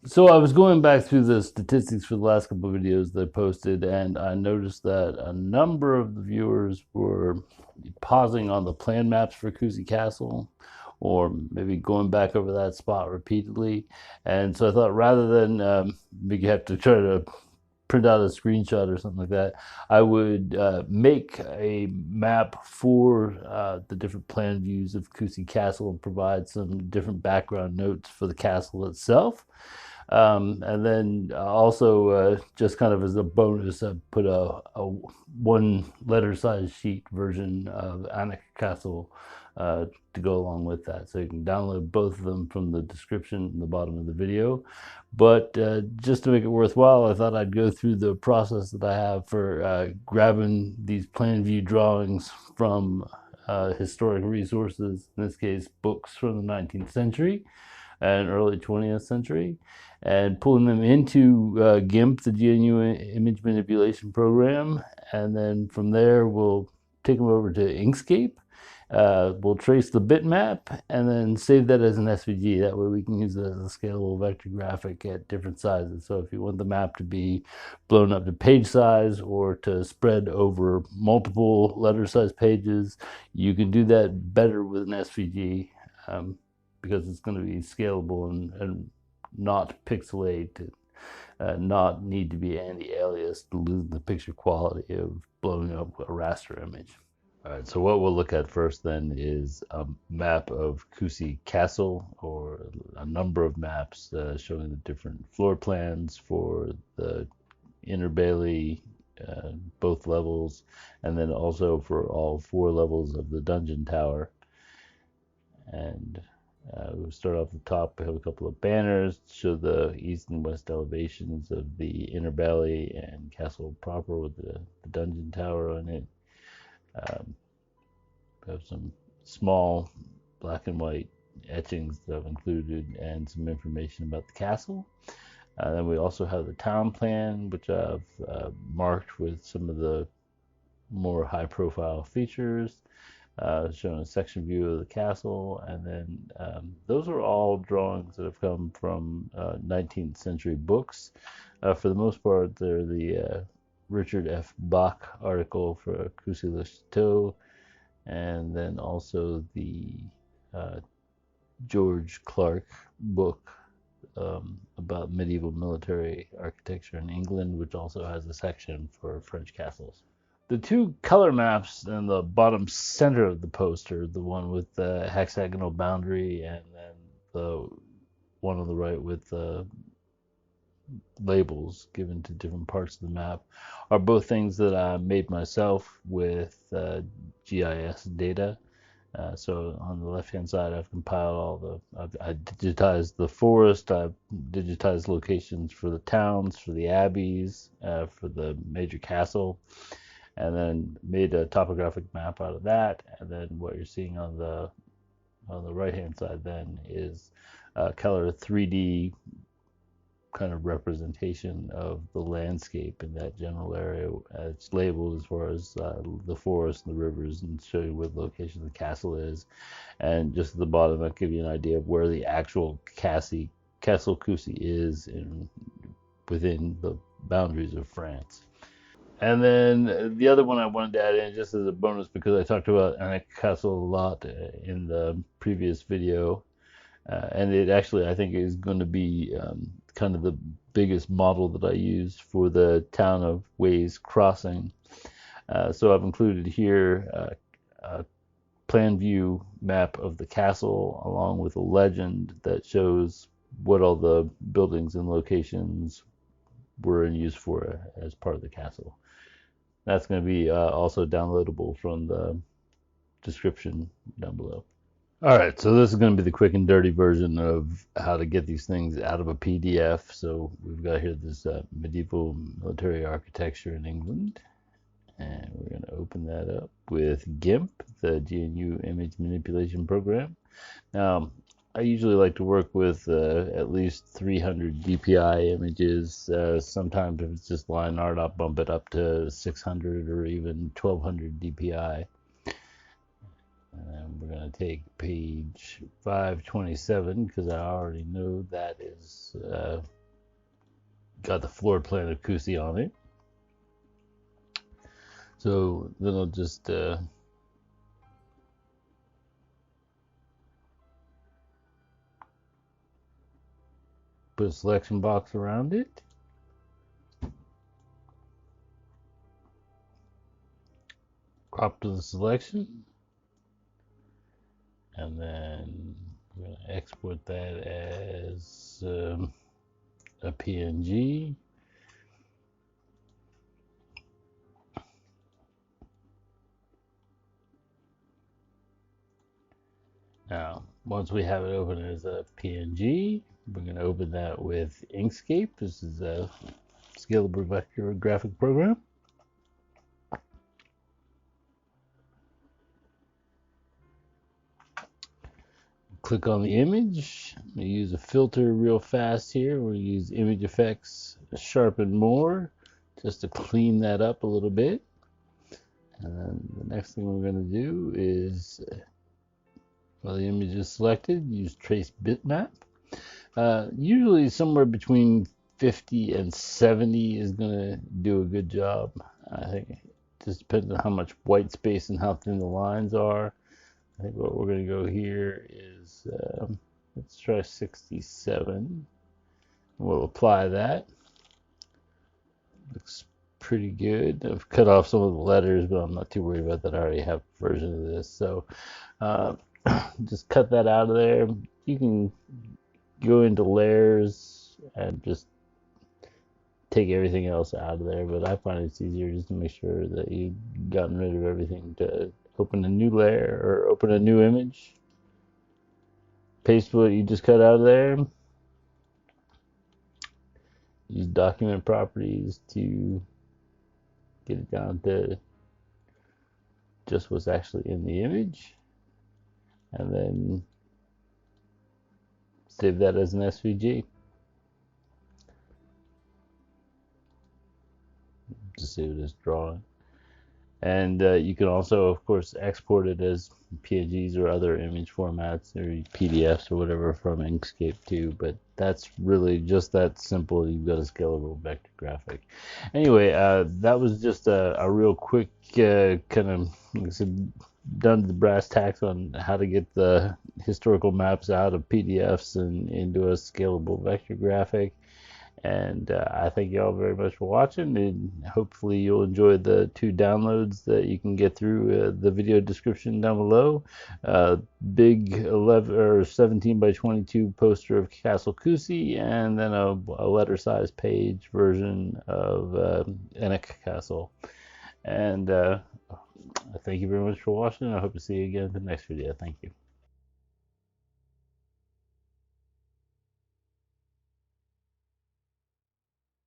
So I was going back through the statistics for the last couple of videos that I posted, and I noticed that a number of the viewers were pausing on the plan maps for Coucy Castle, or maybe going back over that spot repeatedly. And so I thought rather than you have to try to print out a screenshot or something like that, I would make a map for the different plan views of Coucy Castle and provide some different background notes for the castle itself. And then also, just kind of as a bonus, I put a one letter size sheet version of Alnwick Castle to go along with that. So you can download both of them from the description in the bottom of the video. But just to make it worthwhile, I thought I'd go through the process that I have for grabbing these plan view drawings from historic resources, in this case, books from the 19th century and early 20th century, and pulling them into GIMP, the GNU image manipulation program. And then from there, we'll take them over to Inkscape. We'll trace the bitmap and then save that as an SVG. That way we can use it as a scalable vector graphic at different sizes. So if you want the map to be blown up to page size or to spread over multiple letter size pages, you can do that better with an SVG. Because it's going to be scalable and not pixelate, not need to be anti-alias to lose the picture quality of blowing up a raster image. All right, so what we'll look at first then is a map of Coucy Castle, or a number of maps showing the different floor plans for the inner bailey, both levels, and then also for all four levels of the dungeon tower. And we'll start off the top. We have a couple of banners to show the east and west elevations of the inner bailey and castle proper with the dungeon tower on it. We have some small black and white etchings that I've included and some information about the castle. Then we also have the town plan, which I've marked with some of the more high profile features. Showing a section view of the castle, and then those are all drawings that have come from 19th century books. For the most part, they're the Richard F. Bach article for Coucy-le-Château, and then also the George Clark book about medieval military architecture in England, which also has a section for French castles. The two color maps in the bottom center of the poster, the one with the hexagonal boundary and then the one on the right with the labels given to different parts of the map, are both things that I made myself with GIS data. So on the left-hand side, I've compiled all I digitized the forest, I've digitized locations for the towns, for the abbeys, for the major castle, and then made a topographic map out of that. And then what you're seeing on the right hand side then is color 3D kind of representation of the landscape in that general area. It's labeled as far as the forest and the rivers, and show you where the location of the castle is. And just at the bottom, I'll give you an idea of where the actual Castle Coucy is within the boundaries of France. And then the other one I wanted to add in just as a bonus, because I talked about Alnwick Castle a lot in the previous video, and it actually, I think, is going to be kind of the biggest model that I used for the town of Ways Crossing. So I've included here a plan view map of the castle along with a legend that shows what all the buildings and locations were in use for as part of the castle. That's going to be also downloadable from the description down below. All right, so this is going to be the quick and dirty version of how to get these things out of a PDF. So we've got here this medieval military architecture in England, and we're going to open that up with GIMP, the GNU image manipulation program. Now, I usually like to work with at least 300 DPI images. Sometimes if it's just line art, I'll bump it up to 600 or even 1200 DPI. And then we're going to take page 527, because I already know that is got the floor plan of Coucy on it. So then I'll just put a selection box around it. Crop to the selection. And then we're going to export that as a PNG. Now, once we have it open as a PNG, we're going to open that with Inkscape. This is a scalable vector graphic program. Click on the image. We use a filter real fast here. We'll use image effects, sharpen more, just to clean that up a little bit. And then the next thing we're going to do is, while the image is selected, use trace bitmap. Usually somewhere between 50 and 70 is going to do a good job. I think it just depends on how much white space and how thin the lines are. I think what we're going to go here is, let's try 67. We'll apply that. Looks pretty good. I've cut off some of the letters, but I'm not too worried about that. I already have a version of this. So just cut that out of there. You can go into layers and just take everything else out of there, but I find it's easier just to make sure that you've gotten rid of everything to open a new layer or open a new image. Paste what you just cut out of there. Use document properties to get it down to just what's actually in the image, and then save that as an SVG. Just save it as drawing. And you can also, of course, export it as PNGs or other image formats or PDFs or whatever from Inkscape too. But that's really just that simple. You've got a scalable vector graphic. Anyway, that was just a real quick kind of, like I said, done the brass tacks on how to get the historical maps out of PDFs and into a scalable vector graphic. And I thank you all very much for watching, and hopefully you'll enjoy the 2 downloads that you can get through the video description down below. Big 11 or 17 by 22 poster of Castle Coucy, and then a letter size page version of Alnwick Castle. And thank you very much for watching. I hope to see you again in the next video. Thank you.